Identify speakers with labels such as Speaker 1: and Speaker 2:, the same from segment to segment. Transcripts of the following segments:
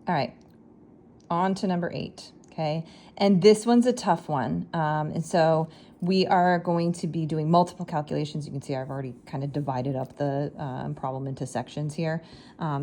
Speaker 1: All right, on to number 8, okay? And this one's a tough one. And so we are going to be doing multiple calculations. You can see I've already kind of divided up the problem into sections here.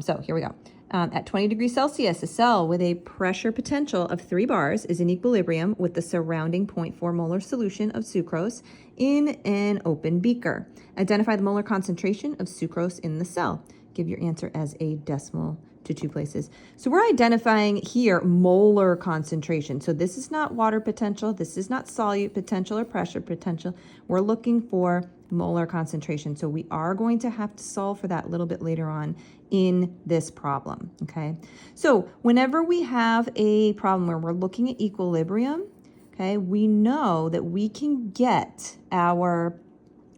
Speaker 1: So here we go. At 20 degrees Celsius, a cell with a pressure potential of 3 bars is in equilibrium with the surrounding 0.4 molar solution of sucrose in an open beaker. Identify the molar concentration of sucrose in the cell. Give your answer as a decimal to 2 places. So we're identifying here molar concentration. So this is not water potential. This is not solute potential or pressure potential. We're looking for molar concentration. So we are going to have to solve for that a little bit later on in this problem, okay? So whenever we have a problem where we're looking at equilibrium, okay, we know that we can get our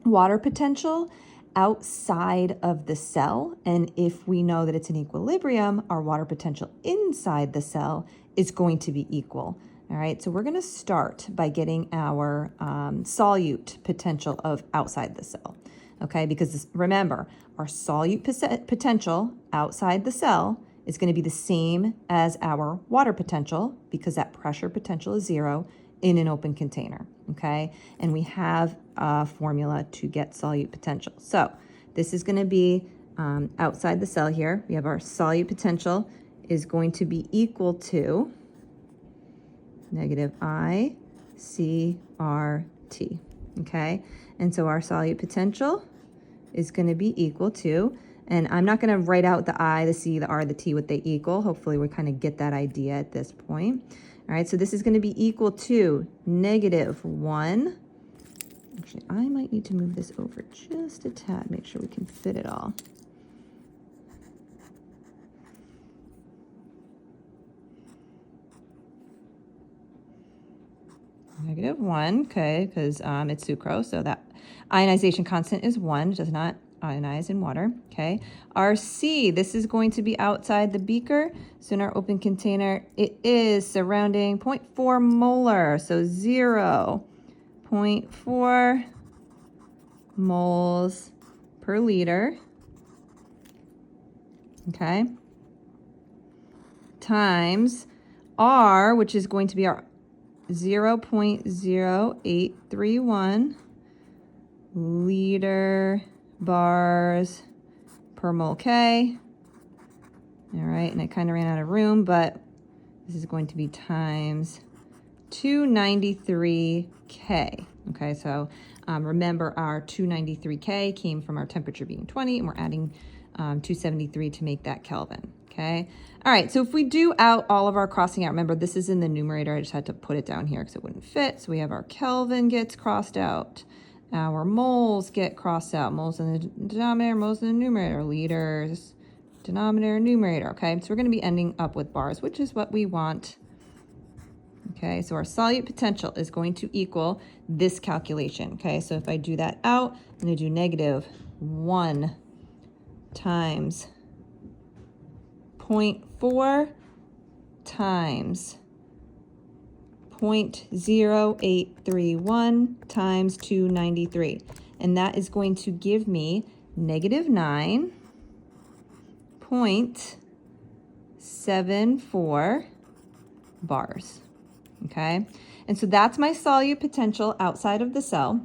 Speaker 1: water potential outside of the cell. And if we know that it's in equilibrium, our water potential inside the cell is going to be equal. All right, so we're going to start by getting our solute potential of outside the cell. Okay, because remember, our solute potential outside the cell is going to be the same as our water potential because that pressure potential is 0 in an open container, okay? And we have a formula to get solute potential. So this is going to be outside the cell here. We have our solute potential is going to be equal to negative I CRT, okay? And so our solute potential is going to be equal to, and I'm not going to write out the I, the C, the R, the T, what they equal. Hopefully we kind of get that idea at this point. All right, so this is going to be equal to -1. Actually, I might need to move this over just a tad, make sure we can fit it all. -1, okay, because it's sucrose, so that ionization constant is 1, it does not ionize in water, okay? Our C, this is going to be outside the beaker, so in our open container, it is surrounding 0.4 molar, so 0.4 moles per liter, okay? Times R, which is going to be our 0.0831 liter bars per mole K. All right, and I kind of ran out of room, but this is going to be times 293K. Okay, so remember our 293K came from our temperature being 20, and we're adding 273 to make that Kelvin. Okay, all right, so if we do out all of our crossing out, remember this is in the numerator, I just had to put it down here because it wouldn't fit. So we have our Kelvin gets crossed out. Our moles get crossed out. Moles in the denominator, moles in the numerator. Liters, denominator, numerator. Okay, so we're going to be ending up with bars, which is what we want. Okay, so our solute potential is going to equal this calculation. Okay, so if I do that out, I'm going to do -1 times 0.4 times 0.0831 times 293. And that is going to give me -9.74 bars. Okay, and so that's my solute potential outside of the cell.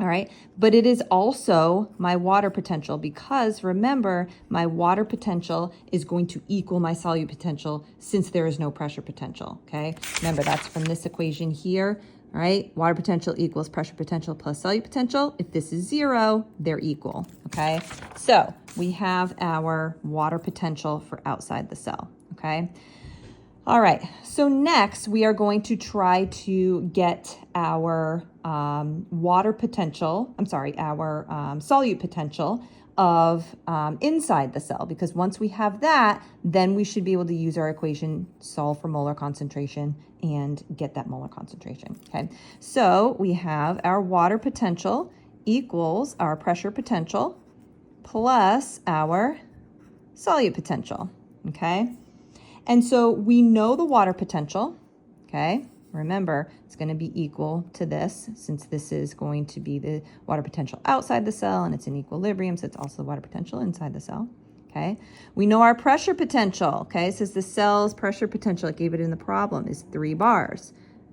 Speaker 1: All right, but it is also my water potential because remember, my water potential is going to equal my solute potential since there is no pressure potential, okay? Remember, that's from this equation here, all right? Water potential equals pressure potential plus solute potential. If this is 0, they're equal, okay? So we have our water potential for outside the cell, okay? All right, so next we are going to try to get our water potential, our solute potential of inside the cell, because once we have that, then we should be able to use our equation, solve for molar concentration, and get that molar concentration, okay? So we have our water potential equals our pressure potential plus our solute potential, okay? And so we know the water potential, okay? Remember, it's going to be equal to this since this is going to be the water potential outside the cell and it's in equilibrium, so it's also the water potential inside the cell, okay? We know our pressure potential, okay? It says the cell's pressure potential, I gave it in the problem, is 3 bars,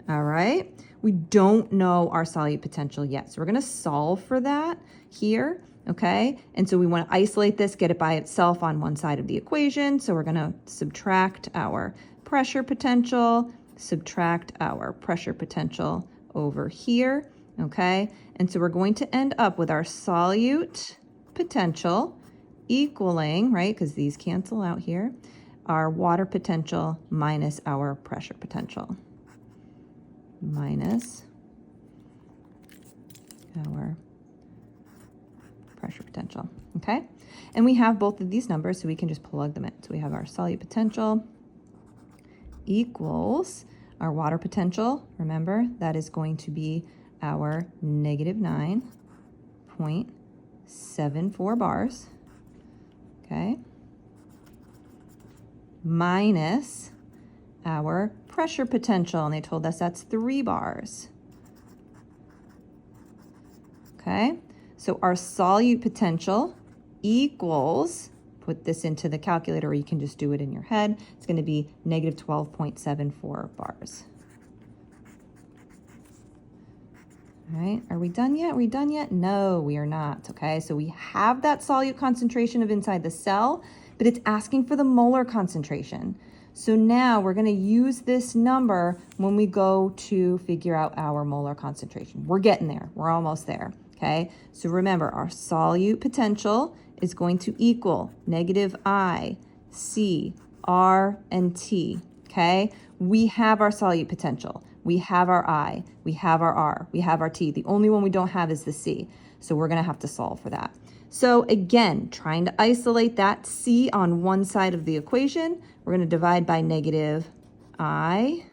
Speaker 1: all right? We don't know our solute potential yet, so we're gonna solve for that here, okay? And so we wanna isolate this, get it by itself on one side of the equation, so we're gonna subtract our pressure potential, subtract our pressure potential over here, okay? And so we're going to end up with our solute potential equaling, right, because these cancel out here, our water potential minus our pressure potential. Minus our pressure potential, okay? And we have both of these numbers, so we can just plug them in. So we have our solute potential equals our water potential. Remember, that is going to be our negative 9.74 bars, okay? Minus our pressure potential, and they told us that's 3 bars. Okay, so our solute potential equals, put this into the calculator, or you can just do it in your head, it's going to be negative 12.74 bars. All right, are we done yet? Are we done yet? No, we are not, okay? So we have that solute concentration of inside the cell, but it's asking for the molar concentration. So now we're going to use this number when we go to figure out our molar concentration. We're getting there. We're almost there, okay? So remember, our solute potential is going to equal negative I, C, R, and T, okay? We have our solute potential. We have our I, we have our R, we have our T. The only one we don't have is the C. So we're going to have to solve for that. So again, trying to isolate that C on one side of the equation, we're going to divide by negative I,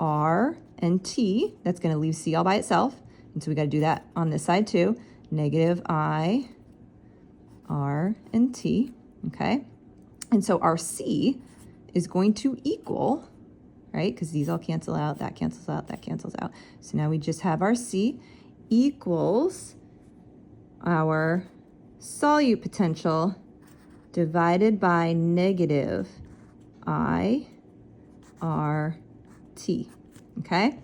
Speaker 1: R, and T. That's going to leave C all by itself. And so we got to do that on this side too. Negative I, R, and T, okay? And so our C is going to equal, right? Because these all cancel out, that cancels out, that cancels out. So now we just have our C equals our solute potential divided by negative I, R, T, okay?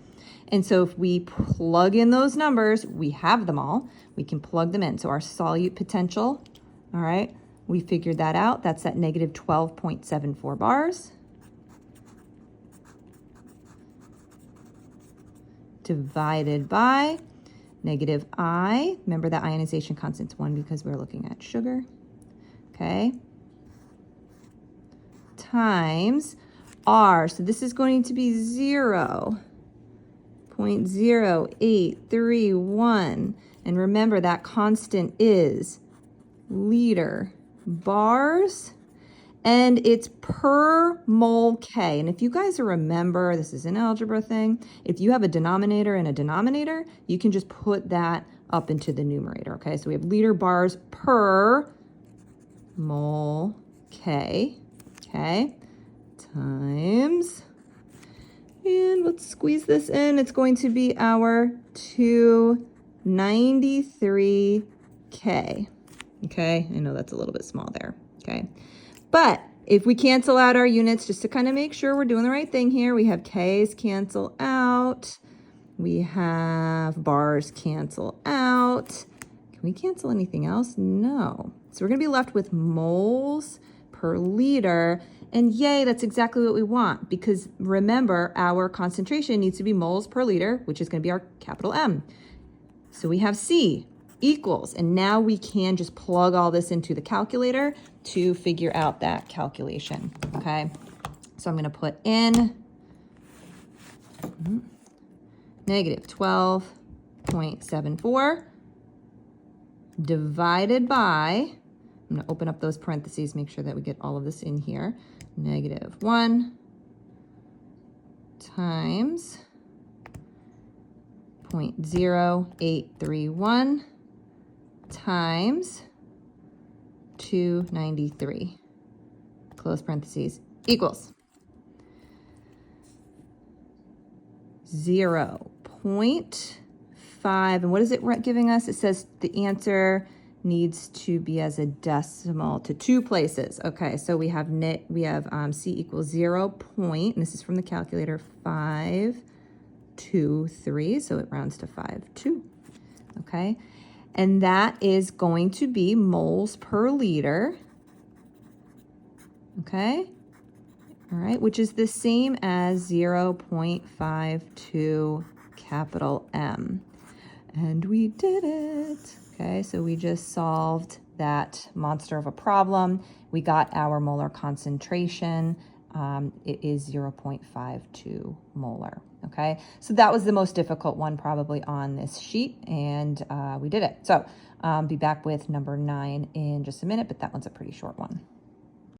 Speaker 1: And so if we plug in those numbers, we have them all, we can plug them in. So our solute potential, all right, we figured that out. That's at negative 12.74 bars. Divided by negative I, remember that ionization constant's 1 because we're looking at sugar, okay, times R, so this is going to be 0.0831, and remember that constant is liter bars, and it's per mole K. And if you guys remember, this is an algebra thing, if you have a denominator and a denominator, you can just put that up into the numerator, okay? So we have liter bars per mole K, okay, times, and let's squeeze this in, it's going to be our 293K, okay? I know that's a little bit small there, okay? But if we cancel out our units, just to kind of make sure we're doing the right thing here, we have K's cancel out. We have bars cancel out. Can we cancel anything else? No. So we're going to be left with moles per liter. And yay, that's exactly what we want, because remember, our concentration needs to be moles per liter, which is going to be our capital M. So we have C equals, and now we can just plug all this into the calculator to figure out that calculation, okay? So I'm gonna put in negative 12.74 divided by, I'm gonna open up those parentheses, make sure that we get all of this in here, negative 1 times 0.0831 times 293, close parentheses, equals 0.5, and what is it giving us? It says the answer needs to be as a decimal to 2 places. Okay, so we have C equals 0 point, and this is from the calculator, 523, so it rounds to 5.2. Okay, and that is going to be moles per liter. Okay, all right, which is the same as 0.52 capital M. And we did it. Okay, so we just solved that monster of a problem. We got our molar concentration. It is 0.52 molar. Okay, so that was the most difficult one probably on this sheet, and we did it. So be back with number 9 in just a minute, but that one's a pretty short one.